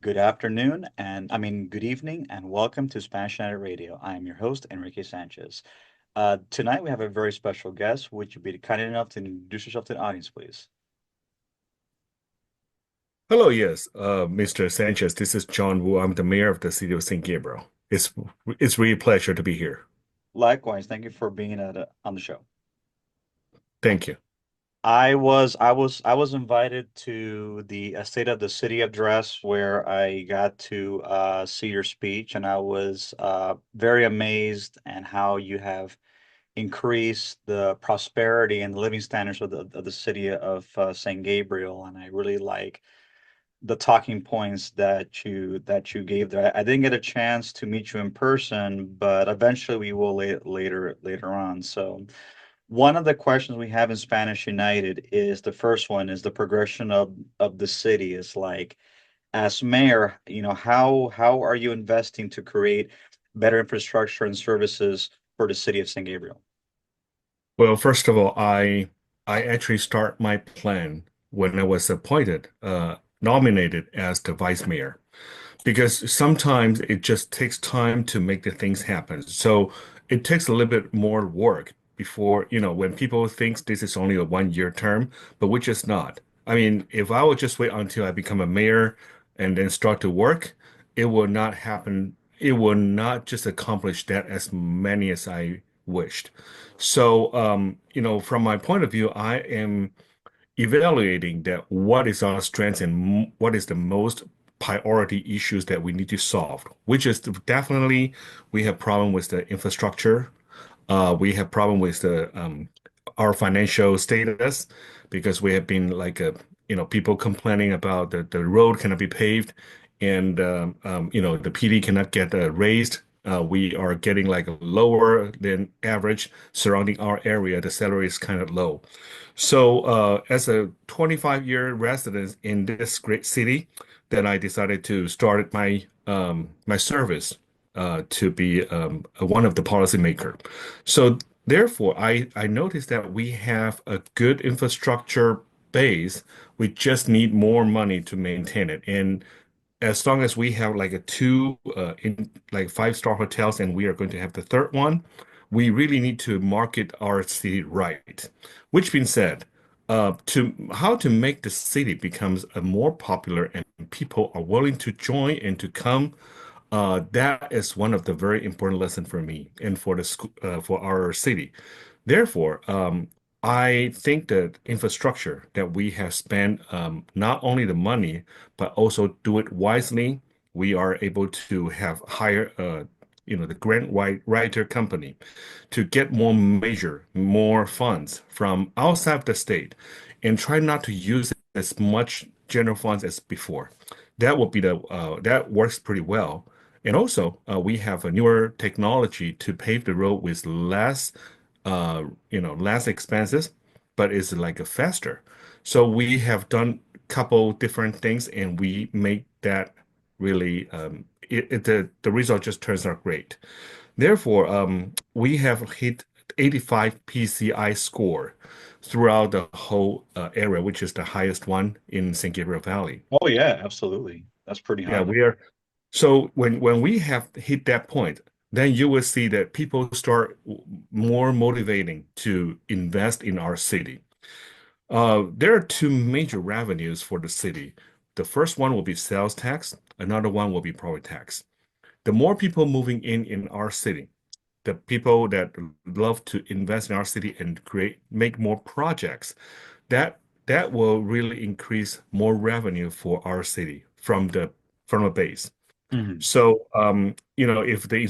Good afternoon, good evening, and welcome to Spanish United Radio. I am your host, Enrique Sanchez. Tonight we have a very special guest. Would you be kind enough to introduce yourself to the audience, please? Hello, yes, Mr. Sanchez. This is John Wu. I'm the mayor of the city of San Gabriel. It's really a pleasure to be here. Likewise, thank you for being on the show. Thank you. I was invited to the State of the City address where I got to see your speech, and I was very amazed and how you have increased the prosperity and the living standards of the city of San Gabriel, and I really like the talking points that you gave there. I didn't get a chance to meet you in person, but eventually we will later on. So one of the questions we have in Spanish United is the first one is the progression of the city. Is like, as mayor, how are you investing to create better infrastructure and services for the city of San Gabriel? Well, first of all, I actually start my plan when I was appointed, nominated as the vice mayor. Because sometimes it just takes time to make the things happen. So it takes a little bit more work before, when people think this is only a 1 year term, but which is not. I mean, if I would just wait until I become a mayor and then start to work, it will not happen. It will not just accomplish that as many as I wished. So, from my point of view, I am evaluating that what is our strengths and what is the most priority issues that we need to solve, which is definitely we have problem with the infrastructure. We have problem with the our financial status because we have been like people complaining about the road cannot be paved and the PD cannot get raised. We are getting like lower than average surrounding our area. The salary is kind of low. So, as a 25-year resident in this great city, then I decided to start my service to be one of the policymaker. So, therefore, I noticed that we have a good infrastructure base. We just need more money to maintain it. And as long as we have like a two in like five-star hotels and we are going to have the third one, we really need to market our city right. Which being said, to how to make the city becomes a more popular and people are willing to join and to come, that is one of the very important lesson for me and for the school for our city. Therefore, I think that infrastructure that we have spent, not only the money, but also do it wisely, we are able to have higher, the writer company to get more funds from outside of the state and try not to use as much general funds as before. That works pretty well. And also, we have a newer technology to pave the road with less expenses, but it's like a faster. So we have done a couple different things, and we make that really the result just turns out great. Therefore, we have hit 85 PCI score throughout the whole area, which is the highest one in San Gabriel Valley. Oh yeah, absolutely. That's pretty Yeah, high. we are. So when we have hit that point, then you will see that people start more motivating to invest in our city. There are two major revenues for the city. The first one will be sales tax. Another one will be property tax. The more people moving in our city, the people that love to invest in our city and make more projects, that that will really increase more revenue for our city from the base. Mhm. So, if the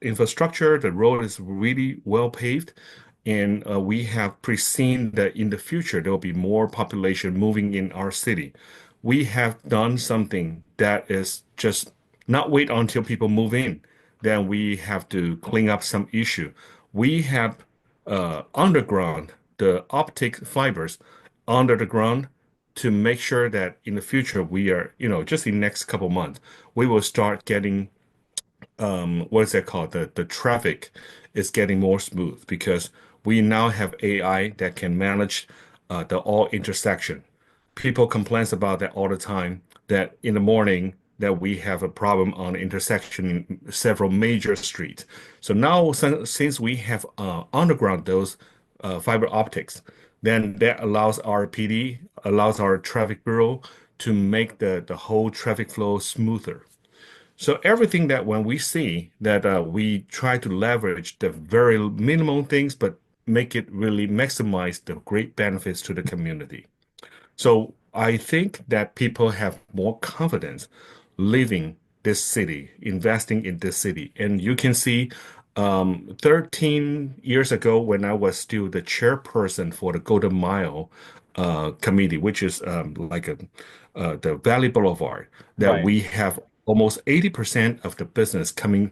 infrastructure, the road is really well paved, and we have preseen that in the future there will be more population moving in our city, we have done something that is just not wait until people move in, then we have to clean up some issue. We have underground the optic fibers under the ground to make sure that in the future we are, just in the next couple months we will start getting what is that called? The traffic is getting more smooth because we now have AI that can manage the all intersection. People complain about that all the time, that in the morning that we have a problem on intersection in several major streets. So now, since we have underground those fiber optics, then that allows our PD, allows our traffic bureau to make the whole traffic flow smoother. So everything that when we see that we try to leverage the very minimum things, but make it really maximize the great benefits to the community. So I think that people have more confidence living this city, investing in this city. And you can see 13 years ago when I was still the chairperson for the Golden Mile committee, which is like the Valley Boulevard, that Right. we have almost 80% of the business coming,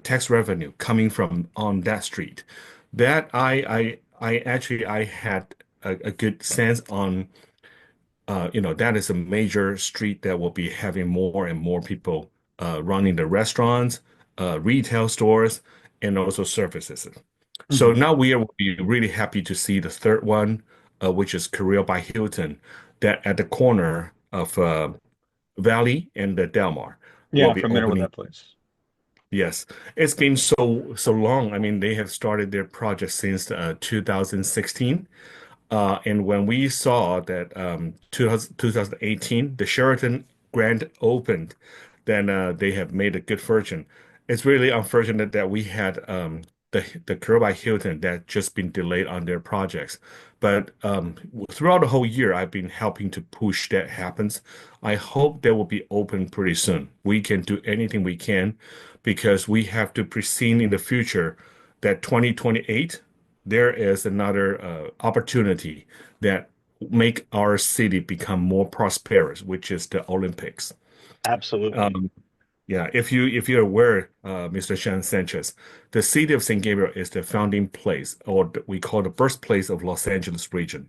tax revenue coming from on that street. That I actually I had a good sense on that is a major street that will be having more and more people running the restaurants, retail stores, and also services. So Hmm. now we will be really happy to see the third one, which is Korea by Hilton, that at the corner of Valley and the Delmar Yeah, will I'm be familiar with opening. that place. Yes, it's been so long. I mean, they have started their project since 2016. And when we saw that 2018, the Sheraton Grand opened, then they have made a good fortune. It's really unfortunate that we had the Curl by Hilton that just been delayed on their projects. But throughout the whole year, I've been helping to push that happens. I hope they will be open pretty soon. We can do anything we can because we have to preseen in the future that 2028 there is another opportunity that make our city become more prosperous, which is the Olympics. Absolutely. Um, yeah, if you're aware, Mr. Shan Sanchez, the city of San Gabriel is the founding place, or we call the birthplace of Los Angeles region.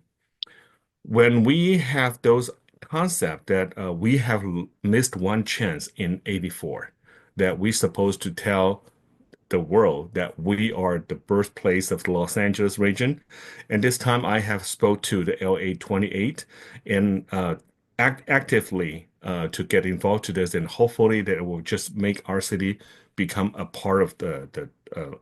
When we have those concept that we have missed one chance in '84, that we supposed to tell the world that we are the birthplace of the Los Angeles region. And this time I have spoke to the LA 28 and actively to get involved to this. And hopefully that it will just make our city become a part of the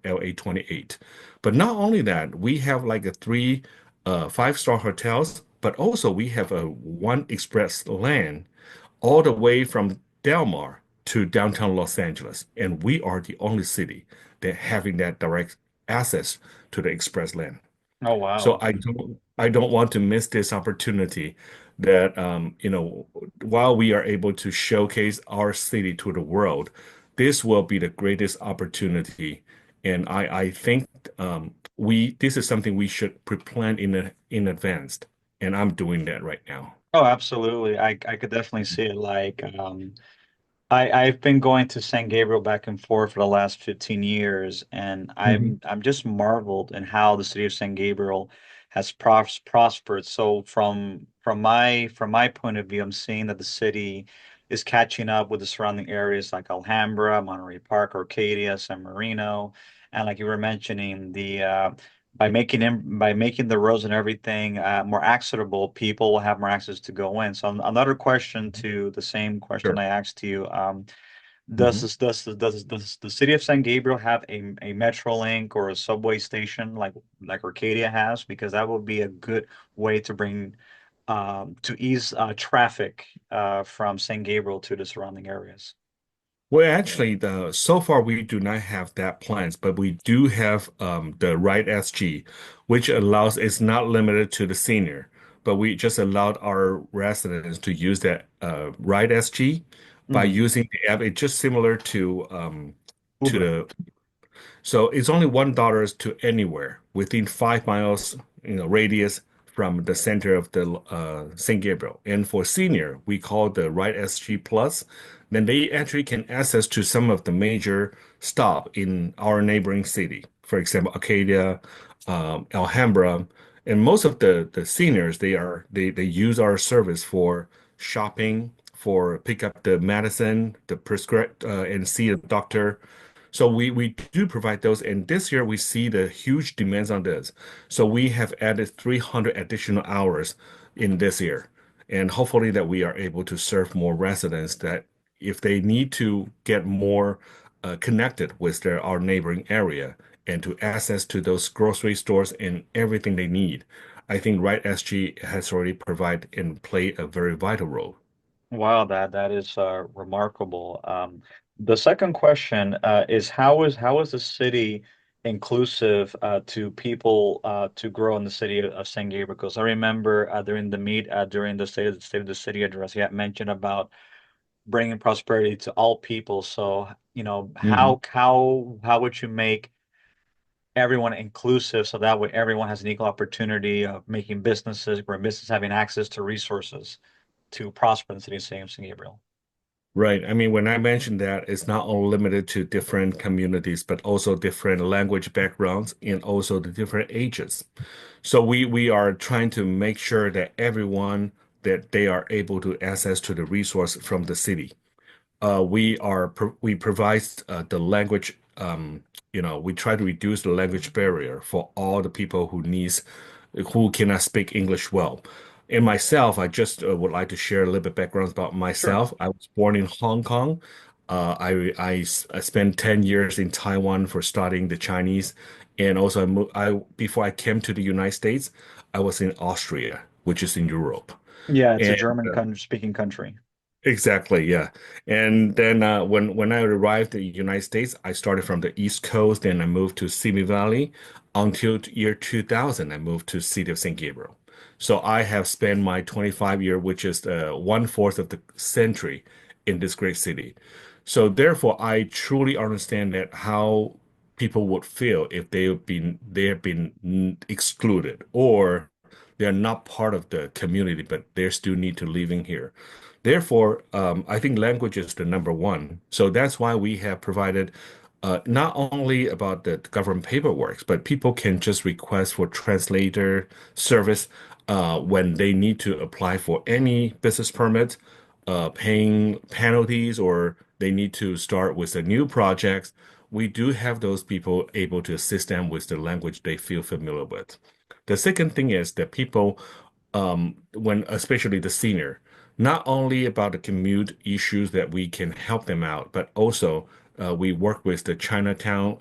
LA 28. But not only that, we have like a three five-star hotels, but also we have a one express lane all the way from Del Mar to downtown Los Angeles. And we are the only city that having that direct access to the express lane. Oh, So wow. I don't want to miss this opportunity that while we are able to showcase our city to the world, this will be the greatest opportunity. And I think we this is something we should pre-plan in advance. And I'm doing that right now. Oh, absolutely. I could definitely see it. Like, I've been going to San Gabriel back and forth for the last 15 years, and Mhm. I'm just marveled in how the city of San Gabriel has prospered. So from my point of view, I'm seeing that the city is catching up with the surrounding areas like Alhambra, Monterey Park, Arcadia, San Marino, and like you were mentioning, the by making the roads and everything more accessible, people will have more access to go in. So another question to the same question Sure. I asked you, Mhm. does the city of San Gabriel have a Metro Link or a subway station like Arcadia has? Because that would be a good way to bring to ease traffic from San Gabriel to the surrounding areas. Well, actually, so far we do not have that plans, but we do have the Ride SG, which allows it's not limited to the senior, but we just allowed our residents to use that Ride SG by Hmm. using the app. It's just similar to Uber. the so it's only $1 to anywhere within 5 miles, radius from the center of the St. Gabriel. And for senior, we call the Ride SG Plus. Then they actually can access to some of the major stop in our neighboring city. For example, Arcadia, Alhambra, and most of the seniors they use our service for shopping, for pick up the medicine, the prescribe and see a doctor. So we do provide those, and this year we see the huge demands on this. So we have added 300 additional hours in this year, and hopefully that we are able to serve more residents that if they need to get more connected with our neighboring area and to access to those grocery stores and everything they need, I think Right SG has already provided and played a very vital role. Wow, that is remarkable. The second question is how is the city inclusive to people to grow in the city of San Gabriel? Because I remember during the state of the city address, he had mentioned about bringing prosperity to all people. So, Mhm. how would you make everyone inclusive so that way everyone has an equal opportunity of making businesses, where business having access to resources to prosper in the city of San Gabriel? Right. I mean, when I mentioned that, it's not only limited to different communities, but also different language backgrounds and also the different ages. So we are trying to make sure that everyone that they are able to access to the resource from the city. We provide the language. We try to reduce the language barrier for all the people who cannot speak English well. And myself, I just would like to share a little bit background about Sure. myself. I was born in Hong Kong. I spent 10 years in Taiwan for studying the Chinese, and also before I came to the United States, I was in Austria, which is in Europe. Yeah, it's a And German country speaking country. exactly, yeah. And then when I arrived in the United States, I started from the East Coast and I moved to Simi Valley until year 2000. I moved to city of San Gabriel. So I have spent my 25 year, which is one-fourth of the century in this great city. So therefore, I truly understand that how people would feel if they have been excluded or they are not part of the community, but they still need to live in here. Therefore, I think language is the number one. So that's why we have provided not only about the government paperwork, but people can just request for translator service when they need to apply for any business permit, paying penalties, or they need to start with a new project. We do have those people able to assist them with the language they feel familiar with. The second thing is that people, when especially the senior, not only about the commute issues that we can help them out, but also we work with the Chinatown,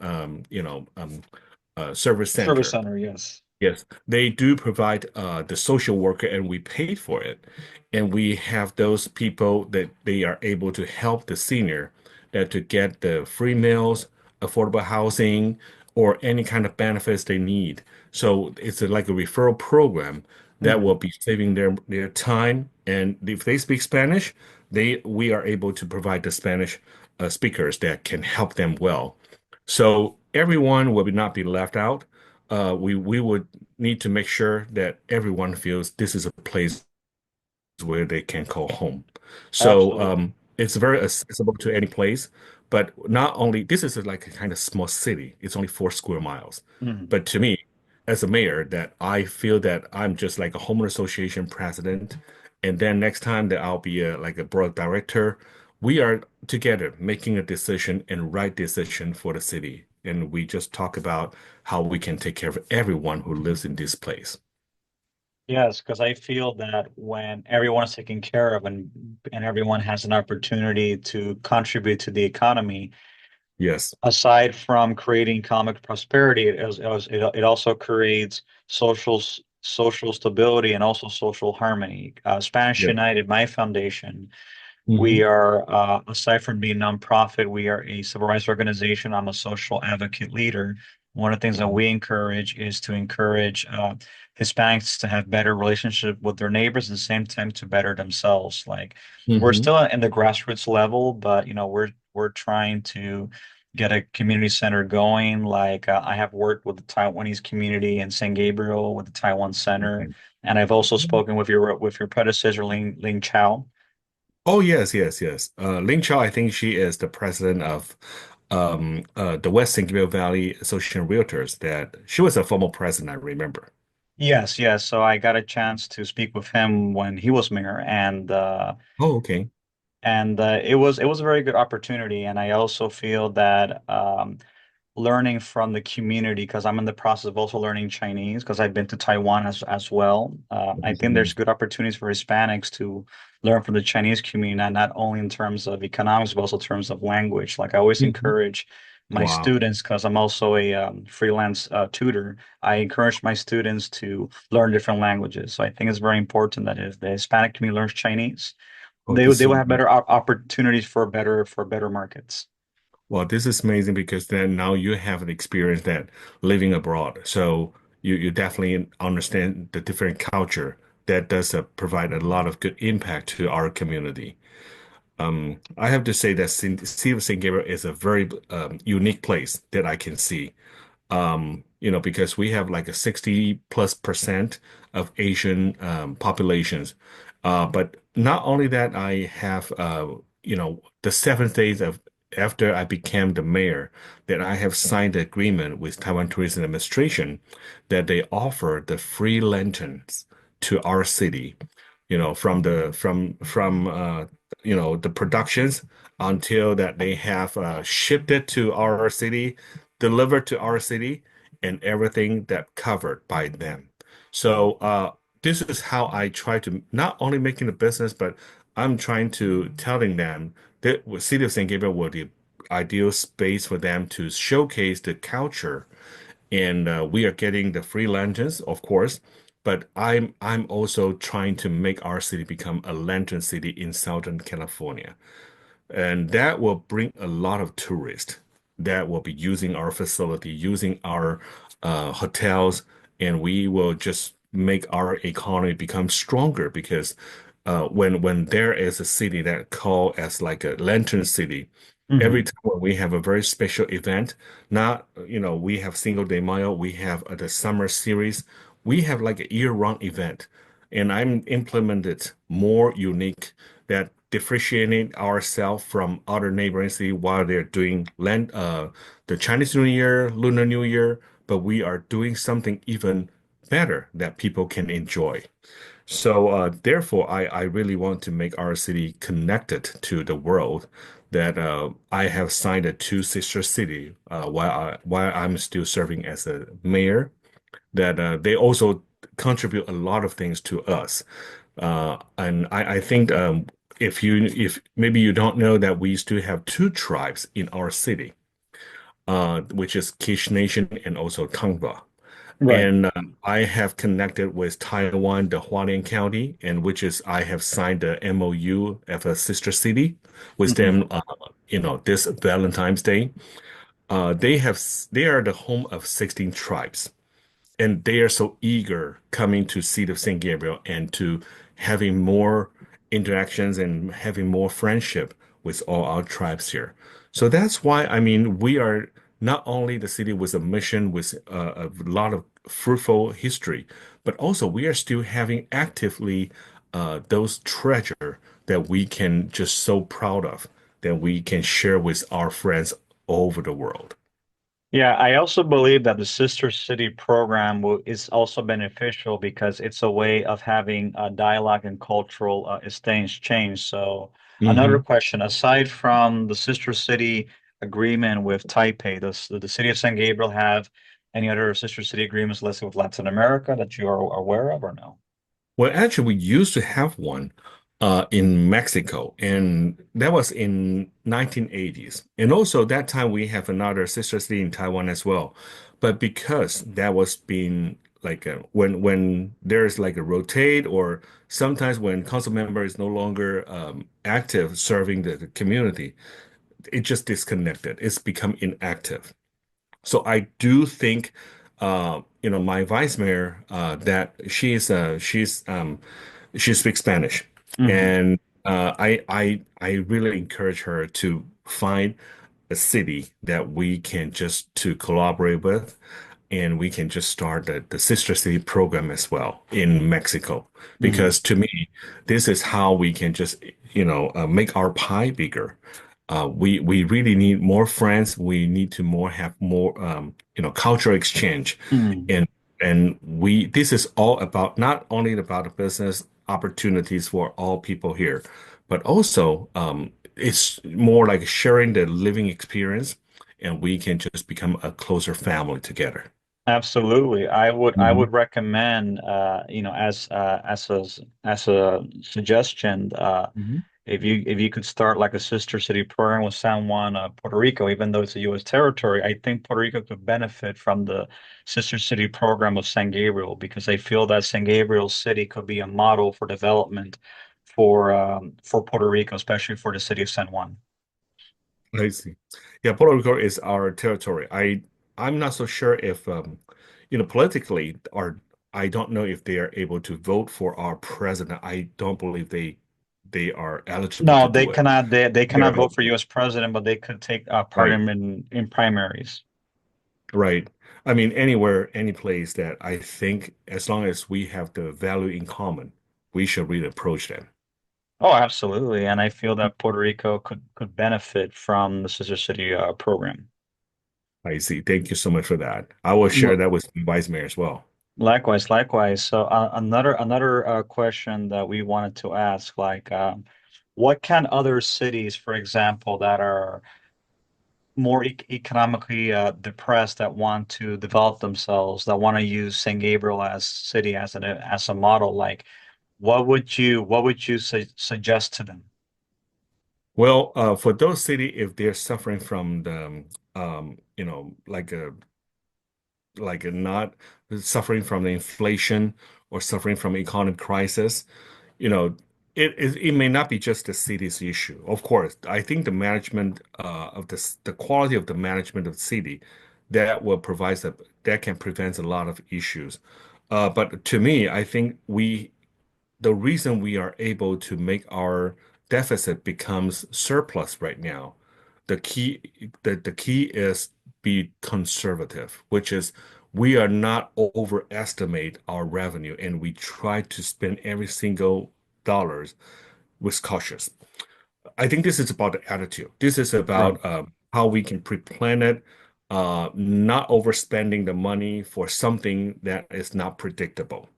service Service center. center, yes. Yes, they do provide the social worker, and we paid for it. And we have those people that they are able to help the senior that to get the free meals, affordable housing, or any kind of benefits they need. So it's like a referral program that will Mhm. be saving their time. And if they speak Spanish, we are able to provide the Spanish speakers that can help them well. So everyone will not be left out. We would need to make sure that everyone feels this is a place where they can call home. So Absolutely. it's very accessible to any place. But not only this is like a kind of small city. It's only 4 square miles. Mhm. But to me, as a mayor, that I feel that I'm just like a homeowner association president. And then next time that I'll be like a board director, we are together making a decision and right decision for the city. And we just talk about how we can take care of everyone who lives in this place. Yes, because I feel that when everyone is taken care of and everyone has an opportunity to contribute to the economy, Yes. aside from creating economic prosperity, it also creates social stability and also social harmony. Spanish Yeah. United, my foundation, we Hmm. are, aside from being nonprofit, we are a civil rights organization. I'm a social advocate leader. One of the things that we encourage is to encourage Hispanics to have better relationship with their neighbors and the same time to better themselves. Like we're Hmm. still in the grassroots level, but we're trying to get a community center going. Like I have worked with the Taiwanese community in San Gabriel with the Taiwan Center, Okay. and I've also spoken with your predecessor Ling Chao. Oh, yes, yes, yes. Ling Chao, I think she is the president of the West San Gabriel Valley Association of Realtors. That she was a former president, I remember. Yes, yes. So I got a chance to speak with him when he was mayor, Oh, okay. and it was a very good opportunity. And I also feel that learning from the community because I'm in the process of also learning Chinese because I've been to Taiwan as well. I think there's Mhm. good opportunities for Hispanics to learn from the Chinese community, not only in terms of economics, but also in terms of language. Like I always Mhm. encourage my Wow. students, because I'm also a freelance tutor, I encourage my students to learn different languages. So I think it's very important that if the Hispanic community learns Chinese, Oh, this they so will have better opportunities for better markets. well, this is amazing because then now you have an experience that living abroad. So you definitely understand the different culture that does provide a lot of good impact to our community. I have to say that City of San Gabriel is a very unique place that I can see. Because we have like a 60+% of Asian populations. But not only that, I have, the 7 days of after I became the mayor, that I have signed an agreement with Taiwan Tourism Administration that they offer the free lanterns to our city, from the productions until that they have shipped it to our city, delivered to our city, and everything that covered by them. So this is how I try to not only making a business, but I'm trying to telling them that City of San Gabriel will the ideal space for them to showcase the culture, and we are getting the free lanterns, of course. But I'm also trying to make our city become a lantern city in Southern California. And that will bring a lot of tourists that will be using our facility, using our hotels, and we will just make our economy become stronger because when there is a city that called as like a lantern city, every Hmm. time when we have a very special event, not, we have Single Day Mile, we have the summer series, we have like a year-round event. And I'm implemented more unique that differentiating ourselves from other neighboring cities while they're doing the Chinese New Year, Lunar New Year, but we are doing something even better that people can enjoy. So therefore, I really want to make our city connected to the world. That I have signed a two sister city while I'm still serving as a mayor. That they also contribute a lot of things to us. And I think if maybe you don't know that we still have two tribes in our city, which is Kish Nation and also Tongva. Right. And I have connected with Taiwan, the Hualien County, and which is I have signed the MOU of a sister city with Hmm. them, this Valentine's Day. They are the home of 16 tribes, and they are so eager coming to Seat of St. Gabriel and to having more interactions and having more friendship with all our tribes here. So that's why, I mean, we are not only the city with a mission with a lot of fruitful history, but also we are still having actively those treasure that we can just so proud of that we can share with our friends all over the world. Yeah, I also believe that the Sister City program is also beneficial because it's a way of having a dialogue and cultural exchange. So, another Hmm. question, aside from the Sister City agreement with Taipei, does the city of San Gabriel have any other Sister City agreements listed with Latin America that you are aware of or no? Well, actually, we used to have one in Mexico, and that was in 1980s. And also that time we have another sister city in Taiwan as well. But because that was being like when there's like a rotate, or sometimes when council member is no longer active serving the community, it just disconnected. It's become inactive. So I do think, my vice mayor, that she speaks Spanish, Hmm. and I really encourage her to find a city that we can just to collaborate with, and we can just start the sister city program as well in Mexico. Hmm. Because to me, this is how we can just, make our pie bigger. We really need more friends. We need to have more cultural exchange, Hmm. and we this is all about not only about the business opportunities for all people here, but also it's more like sharing the living experience and we can just become a closer family together. Absolutely. I would Mhm. recommend as a suggestion Mhm. if you could start like a sister city program with San Juan, Puerto Rico, even though it's a U.S. territory, I think Puerto Rico could benefit from the sister city program of San Gabriel because I feel that San Gabriel City could be a model for development for Puerto Rico, especially for the city of San Juan. I see. Yeah, Puerto Rico is our territory. I'm not so sure if politically, or I don't know if they are able to vote for our president. I don't believe they are eligible No, to they do it. cannot. They They are cannot vote for eligible. U.S. president, but they could take part Right, in primaries. right. I mean, anywhere, any place that I think as long as we have the value in common, we should really approach them. Oh, absolutely. And I feel that Puerto Rico could benefit from the Sister City program. I see. Thank you so much for that. I will share L- that with Vice Mayor as well. Likewise, likewise. So another question that we wanted to ask, like, what can other cities, for example, that are more economically depressed, that want to develop themselves, that want to use San Gabriel as city as a model, like, what would you suggest to them? Well, for those city, if they're suffering from the, like a not suffering from the inflation or suffering from economic crisis, you know, it may not be just the city's issue. Of course, I think the management of the quality of the management of the city that will provide that can prevent a lot of issues. But to me, I think the reason we are able to make our deficit becomes surplus right now, the key is be conservative, which is we are not overestimate our revenue and we try to spend every single dollars with cautious. I think this is about the attitude. This is Right. about how we can pre-plan it, not overspending the money for something that is not predictable.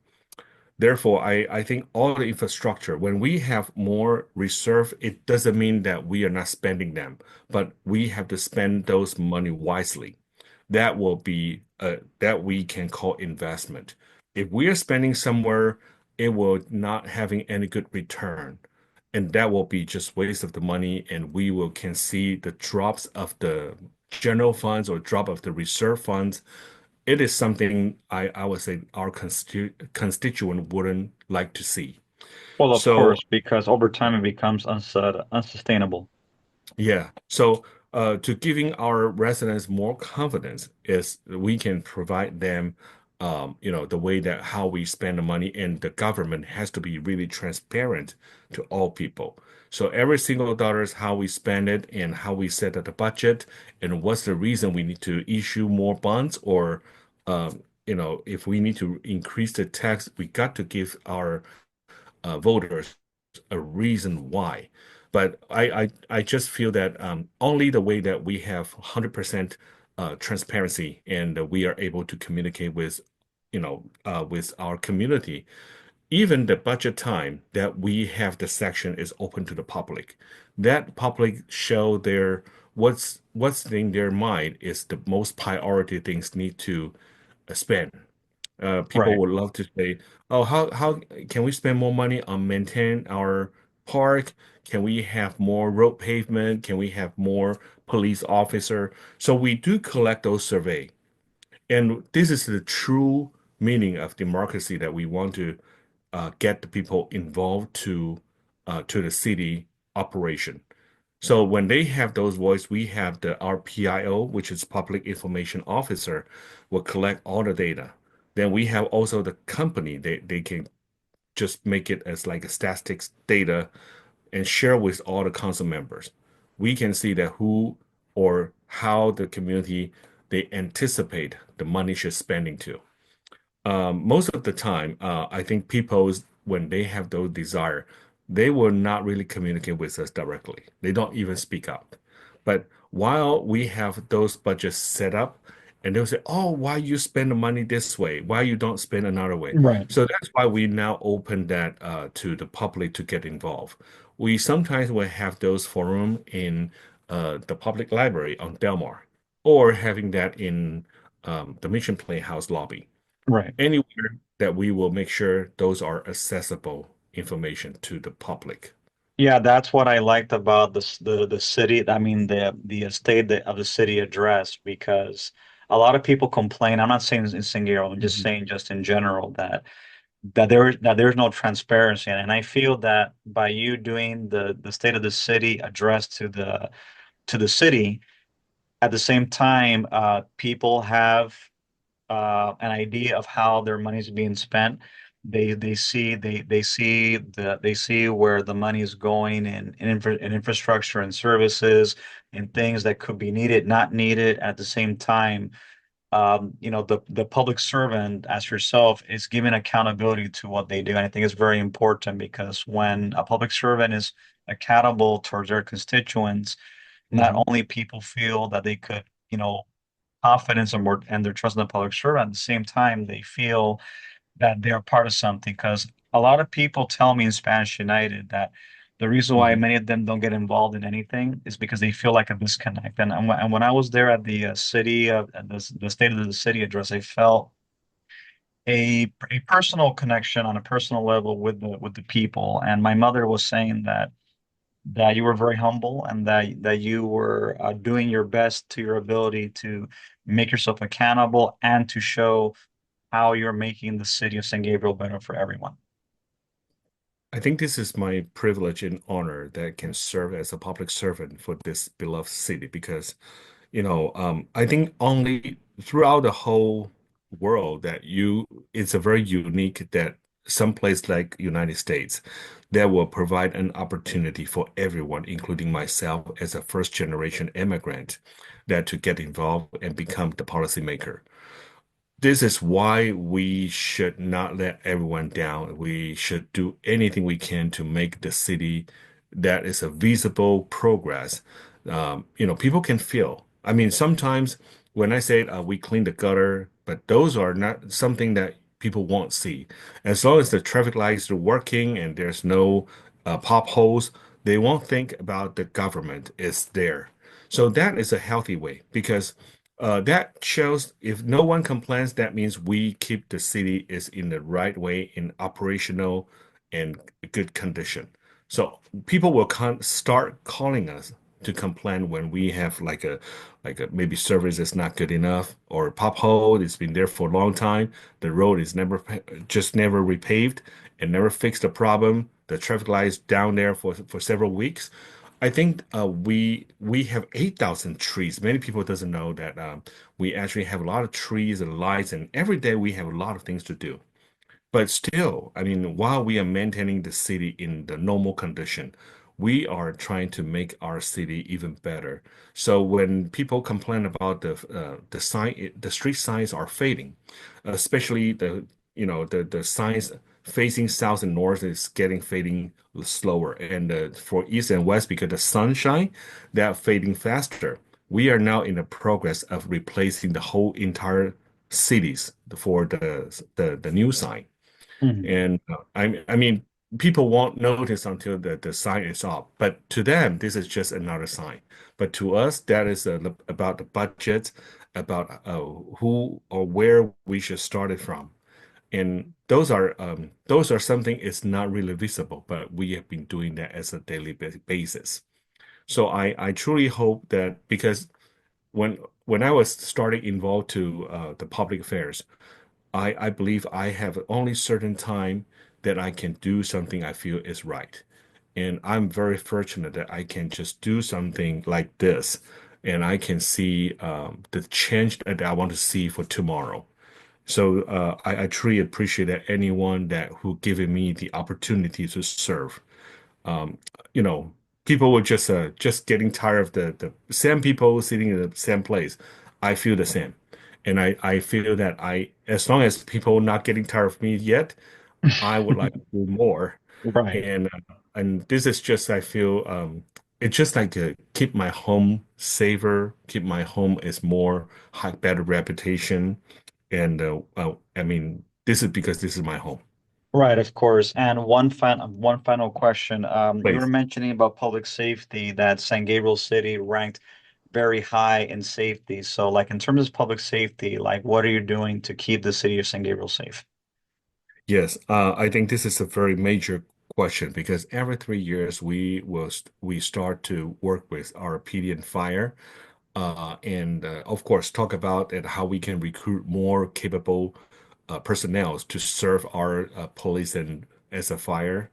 Therefore, I think all the infrastructure, when we have more reserve, it doesn't mean that we are not spending them, but we have to spend those money wisely. That will be that we can call investment. If we are spending somewhere, it will not having any good return, and that will be just waste of the money, and we will can see the drops of the general funds or drop of the reserve funds. It is something I would say our constituent wouldn't like to see. Well, of So course, because over time it becomes unsustainable. yeah. So, to giving our residents more confidence is we can provide them, the way that how we spend the money, and the government has to be really transparent to all people. So every single dollar is how we spend it and how we set up the budget and what's the reason we need to issue more bonds or, if we need to increase the tax, we got to give our voters a reason why. But I just feel that only the way that we have 100% transparency and we are able to communicate with our community, even the budget time that we have the section is open to the public. That public show their what's in their mind is the most priority things need to spend. People Right. would love to say, "Oh, how can we spend more money on maintain our park? Can we have more road pavement? Can we have more police officer?" So we do collect those survey, and this is the true meaning of democracy that we want to get the people involved to the city operation. So when they have those voice, we have the RPIO, which is Public Information Officer, will collect all the data. Then we have also the company, they can just make it as like a statistics data and share with all the council members. We can see that who or how the community they anticipate the money should spending to. Most of the time, I think people, when they have those desire, they will not really communicate with us directly. They don't even speak up. But while we have those budgets set up, and they'll say, "Oh, why you spend the money this way? Why you don't spend another way?" Right. So that's why we now open that to the public to get involved. We sometimes will have those forum in the public library on Delmar, or having that in the Mission Playhouse lobby. Right. Anywhere that we will make sure those are accessible information to the public. Yeah, that's what I liked about the city. I mean, the estate of the city address, because a lot of people complain. I'm not saying in San Gabriel, I'm just Mhm. saying just in general that there's no transparency. And I feel that by you doing the state of the city address to the city, at the same time, people have an idea of how their money is being spent. They see where the money is going in infrastructure and services and things that could be needed, not needed. At the same time, the public servant as yourself is giving accountability to what they do. And I think it's very important because when a public servant is accountable towards their constituents, not Mhm. only people feel that they could, confidence and more and their trust in the public servant. At the same time, they feel that they're part of something. Because a lot of people tell me in Spanish United that the reason why Mhm. many of them don't get involved in anything is because they feel like a disconnect. And when I was there at the city of the state of the city address, I felt a personal connection on a personal level with the people. And my mother was saying that you were very humble and that you were doing your best to your ability to make yourself accountable and to show how you're making the city of San Gabriel better for everyone. I think this is my privilege and honor that I can serve as a public servant for this beloved city because, I think only throughout the whole world that it's a very unique that some place like United States that will provide an opportunity for everyone, including myself as a first generation immigrant, that to get involved and become the policymaker. This is why we should not let everyone down. We should do anything we can to make the city that is a visible progress. People can feel. I mean, sometimes when I say we clean the gutter, but those are not something that people won't see. As long as the traffic lights are working and there's no pop holes, they won't think about the government is there. So that is a healthy way because that shows if no one complains, that means we keep the city is in the right way in operational and good condition. So people will start calling us to complain when we have like a maybe service is not good enough or pop hole. It's been there for a long time. The road is just never repaved and never fixed the problem. The traffic light is down there for several weeks. I think we have 8,000 trees. Many people doesn't know that we actually have a lot of trees and lights, and every day we have a lot of things to do. But still, I mean, while we are maintaining the city in the normal condition, we are trying to make our city even better. So when people complain about the sign, the street signs are fading, especially the signs facing south and north is getting fading slower, and for east and west because the sunshine, they're fading faster. We are now in the progress of replacing the whole entire cities for the new sign. Mhm. And I mean, people won't notice until the sign is up. But to them, this is just another sign. But to us, that is about the budget, about who or where we should start it from. And those are something it's not really visible, but we have been doing that as a daily basis. So I truly hope that because when when I was starting involved to the public affairs, I believe I have only certain time that I can do something I feel is right. And I'm very fortunate that I can just do something like this and I can see the change that I want to see for tomorrow. So I truly appreciate that anyone that who given me the opportunity to serve. Um, you know, People were just getting tired of the same people sitting in the same place. I feel the same. And I feel that as long as people not getting tired of me yet, I would like to do more. Right. And this is just, I feel, it's just like keep my home safer, keep my home as more high, better reputation. And I mean, this is because this is my home. Right, of course. And one final question. You were Please. mentioning about public safety that San Gabriel City ranked very high in safety. So, like in terms of public safety, like what are you doing to keep the city of San Gabriel safe? Yes, I think this is a very major question because every 3 years we start to work with our PD and fire, and of course talk about and how we can recruit more capable personnel to serve our police and as a fire.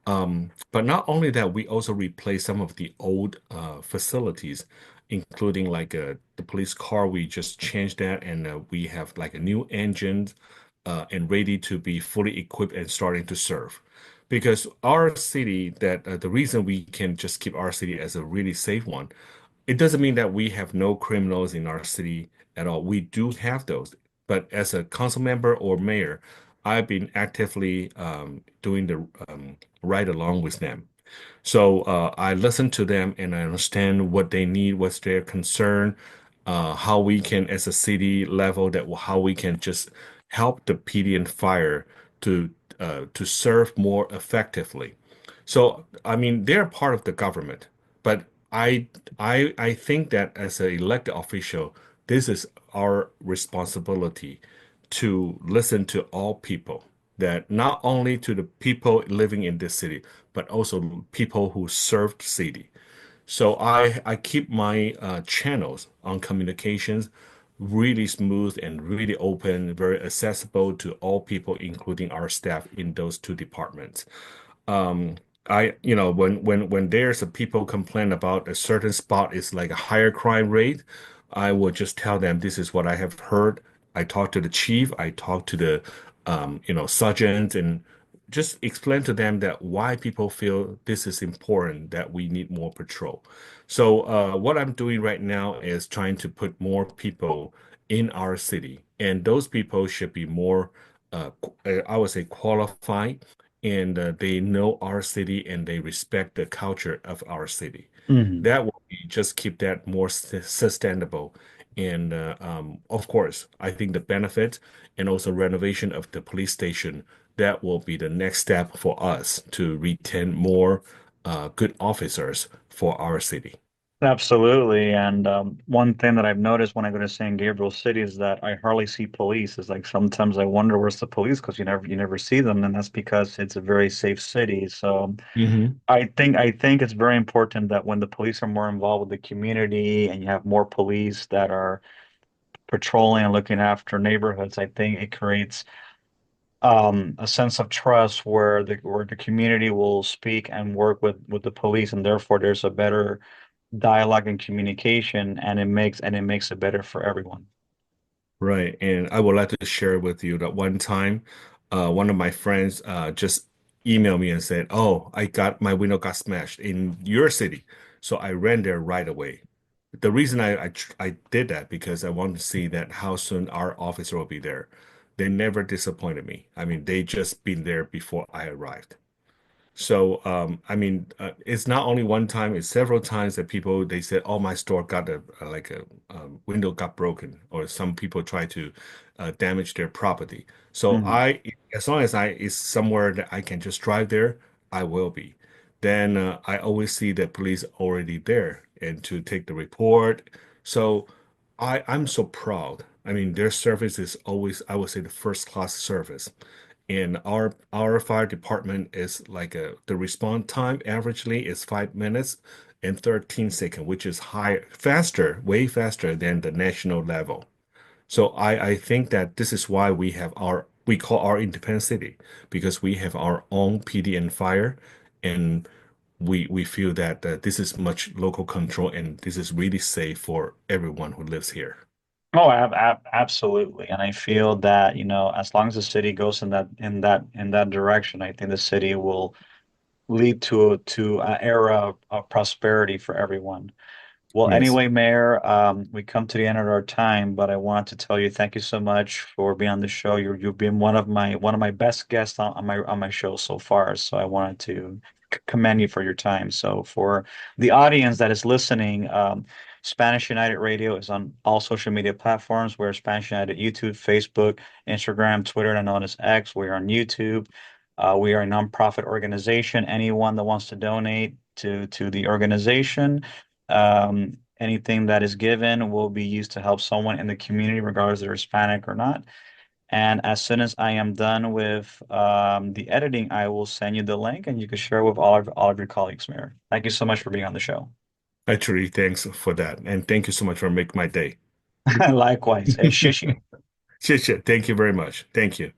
But not only that, we also replace some of the old facilities, including like the police car. We just changed that, and we have like a new engine and ready to be fully equipped and starting to serve. Because our city, that the reason we can just keep our city as a really safe one, it doesn't mean that we have no criminals in our city at all. We do have those. But as a council member or mayor, I've been actively doing the ride along with them. So I listen to them and I understand what they need, what's their concern, how we can, as a city level, that how we can just help the PD and fire to serve more effectively. So I mean, they're part of the government, but I I think that as an elected official, this is our responsibility to listen to all people, that not only to the people living in this city, but also people who serve the city. So I keep my channels on communications really smooth and really open, very accessible to all people, including our staff in those two departments. Um, when there's a people complain about a certain spot is like a higher crime rate, I will just tell them this is what I have heard. I talk to the chief, I talk to the sergeant, and just explain to them that why people feel this is important, that we need more patrol. So what I'm doing right now is trying to put more people in our city, and those people should be more, I would say, qualified, and they know our city and they respect the culture of our city. Mhm. That will be just keep that more sustainable. And of course, I think the benefit and also renovation of the police station, that will be the next step for us to retain more good officers for our city. Absolutely. And one thing that I've noticed when I go to San Gabriel City is that I hardly see police. It's like sometimes I wonder where's the police because you never see them, and that's because it's a very safe city. So Hmm. I think it's very important that when the police are more involved with the community and you have more police that are patrolling and looking after neighborhoods, I think it creates a sense of trust where the community will speak and work with the police, and therefore there's a better dialogue and communication, and it makes it better for everyone. Right. And I would like to share with you that one time, one of my friends just emailed me and said, "Oh, my window got smashed in your city." So I ran there right away. The reason I did that because I wanted to see that how soon our officer will be there. They never disappointed me. I mean, they just been there before I arrived. So, I mean, it's not only one time, it's several times that people they said, "Oh, my store got a window got broken," or some people try to damage their property. So Hmm. as long as I is somewhere that I can just drive there, I will be. Then I always see the police already there and to take the report. So I'm so proud. I mean, their service is always, I would say, the first class service. And our fire department is like the response time averagely is 5 minutes and 13 seconds, which is faster, way faster than the national level. So I think that this is why we call our independent city, because we have our own PD and fire, and we feel that this is much local control and this is really safe for everyone who lives here. Oh, absolutely. And I feel that, as long as the city goes in that direction, I think the city will lead to an era of prosperity for everyone. Well, Yes. anyway, Mayor, we come to the end of our time, but I want to tell you thank you so much for being on the show. You've been one of my best guests on my show so far. So I wanted to commend you for your time. So for the audience that is listening, Spanish United Radio is on all social media platforms. We're Spanish United YouTube, Facebook, Instagram, Twitter, and known as X. We are on YouTube. We are a nonprofit organization. Anyone that wants to donate to the organization, Anything that is given will be used to help someone in the community, regardless if they're Hispanic or not. And as soon as I am done with the editing, I will send you the link and you can share with all of your colleagues, Mayor. Thank you so much for being on the show. Actually, thanks for that. And thank you so much for making my day. Likewise. 谢谢。谢谢. Thank you very much. Thank you.